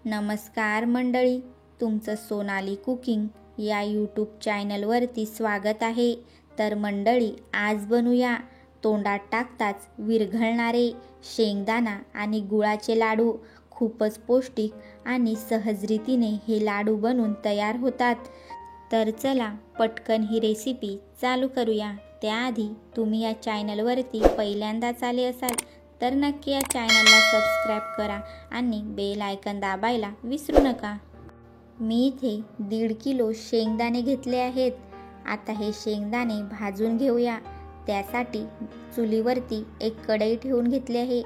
नमस्कार मंडळी, तुमचं सोनाली कुकिंग या यूट्यूब चॅनलवरती स्वागत आहे। तर मंडळी, आज बनवूया तोंडात टाकताच विरघळणारे शेंगदाणा आणि गुळाचे लाडू। खूपच पौष्टिक आणि सहज रीतीने हे लाडू बनून तयार होतात। तर चला पटकन ही रेसिपी चालू करूया। त्याआधी तुम्ही या चॅनलवरती पहिल्यांदाच आले असाल तर नक्की या चॅनलला सबस्क्राईब करा आणि बेल आयकॉन दाबायला विसरू नका। मी इथे 1.5 किलो शेंगदाणे घेतले आहेत। आता हे शेंगदाणे भाजून घेऊया। त्यासाठी चुलीवरती एक कढई ठेवून घेतली आहे।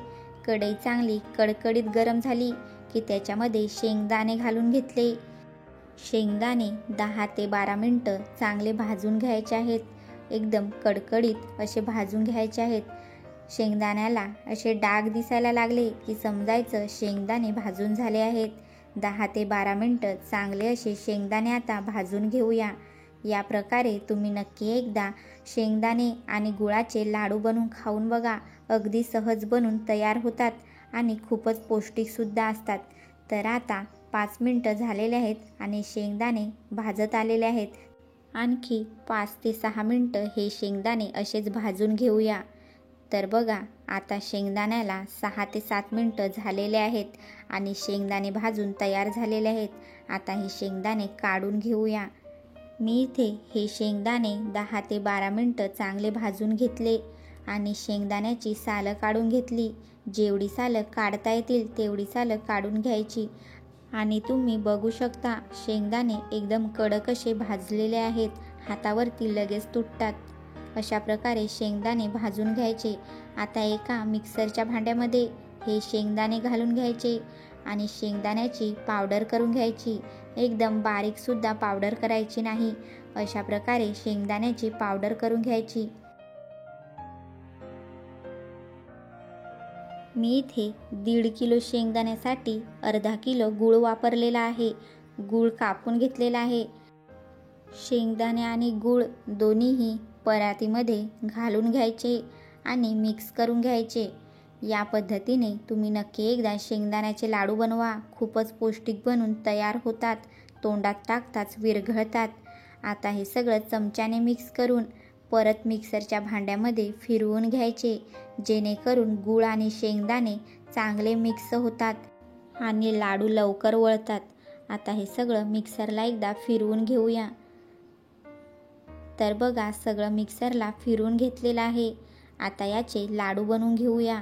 कढई चांगली कडकडीत गरम झाली की त्याच्यामध्ये शेंगदाणे घालून घेतले। शेंगदाणे 10 ते 12 मिनिटं चांगले भाजून घ्यायचे आहेत। एकदम कडकडीत असे भाजून घ्यायचे आहेत। शेंगदाण्याला असे डाग दिसायला लागले की समजायचं शेंगदाणे भाजून झाले आहेत। 10 ते 12 मिनिटं चांगले असे शेंगदाणे आता भाजून घेऊया। या प्रकारे तुम्ही नक्की एकदा शेंगदाणे आणि गुळाचे लाडू बनवून खाऊन बघा। अगदी सहज बनून तयार होतात आणि खूपच पौष्टिकसुद्धा असतात। तर आता 5 मिनिटं झालेले आहेत आणि शेंगदाणे भाजत आलेले आहेत। आणखी 5 ते 6 मिनिटं हे शेंगदाणे असेच भाजून घेऊया। तर बघा, आता शेंगदाण्याला 6 ते 7 मिनिटं झालेले आहेत आणि शेंगदाणे भाजून तयार झालेले आहेत। आता हे शेंगदाणे काढून घेऊया। मी इथे हे शेंगदाणे 10 ते 12 मिनिटं चांगले भाजून घेतले आणि शेंगदाण्याची सालं काढून घेतली। जेवढी सालं काढता येतील तेवढी सालं काढून घ्यायची। आणि तुम्ही बघू शकता शेंगदाणे एकदम कडक असे भाजलेले आहेत, हातावरती लगेच तुटतात। अशा प्रकारे शेंगदाणे भाजून घ्यायचे। आता एका मिक्सरच्या भांड्यामध्ये हे शेंगदाणे घालून घ्यायचे आणि शेंगदाण्याची पावडर करून घ्यायची। एकदम बारीकसुद्धा पावडर करायची नाही। अशा प्रकारे शेंगदाण्याची पावडर करून घ्यायची। मी इथे 1.5 किलो शेंगदाण्यासाठी अर्धा किलो गूळ वापरलेला आहे। गूळ कापून घेतलेला आहे। शेंगदाणे आणि गूळ दोन्हीही परातीमध्ये घालून घ्यायचे आणि मिक्स करून घ्यायचे। या पद्धतीने तुम्ही नक्की एकदा शेंगदाण्याचे लाडू बनवा। खूपच पौष्टिक बनून तयार होतात, तोंडात टाकताच विरघळतात। आता हे सगळं चमच्याने मिक्स करून परत मिक्सरच्या भांड्यामध्ये फिरवून घ्यायचे, जेणेकरून गूळ आणि शेंगदाणे चांगले मिक्स होतात आणि लाडू लवकर वळतात। आता हे सगळं मिक्सरला एकदा फिरवून घेऊया। तर बघा, सगळं मिक्सरला फिरवून घेतलेलं आहे। आता याचे लाडू बनवून घेऊया।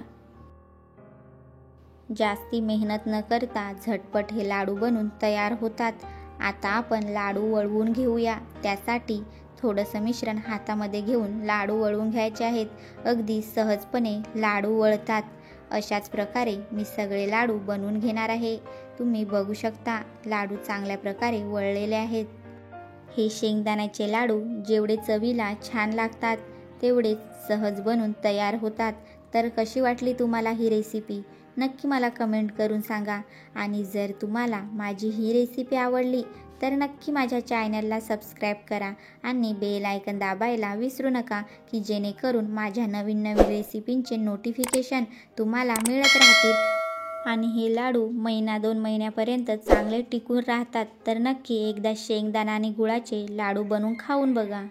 जास्ती मेहनत न करता झटपट हे लाडू बनून तयार होतात। आता आपण लाडू वळवून घेऊया। त्यासाठी थोडंसं मिश्रण हातामध्ये घेऊन लाडू वळवून घ्यायचे आहेत। अगदी सहजपणे लाडू वळतात। अशाच प्रकारे मी सगळे लाडू बनवून घेणार आहे। तुम्ही बघू शकता लाडू चांगल्या प्रकारे वळलेले आहेत। हे शेंगदाण्याचे लाडू जेवढे चवीला छान लागतात तेवढेच सहज बनून तयार होतात। तर कशी वाटली तुम्हाला ही रेसिपी? नक्की मला कमेंट करून सांगा। आणि जर तुम्हाला माझी ही रेसिपी आवडली तर नक्की माझ्या चॅनलला सबस्क्राईब करा आणि बेल आयकॉन दाबायला विसरू नका, की जेणेकरून माझ्या नवीन रेसिपींचे नोटिफिकेशन तुम्हाला मिळत राहतील। आणि हे लाडू 1-2 महिन्यापर्यंत चांगले टिकून राहतात। तर नक्की एकदा शेंगदाणा आणि गुळाचे लाडू बनवून खाऊन बघा।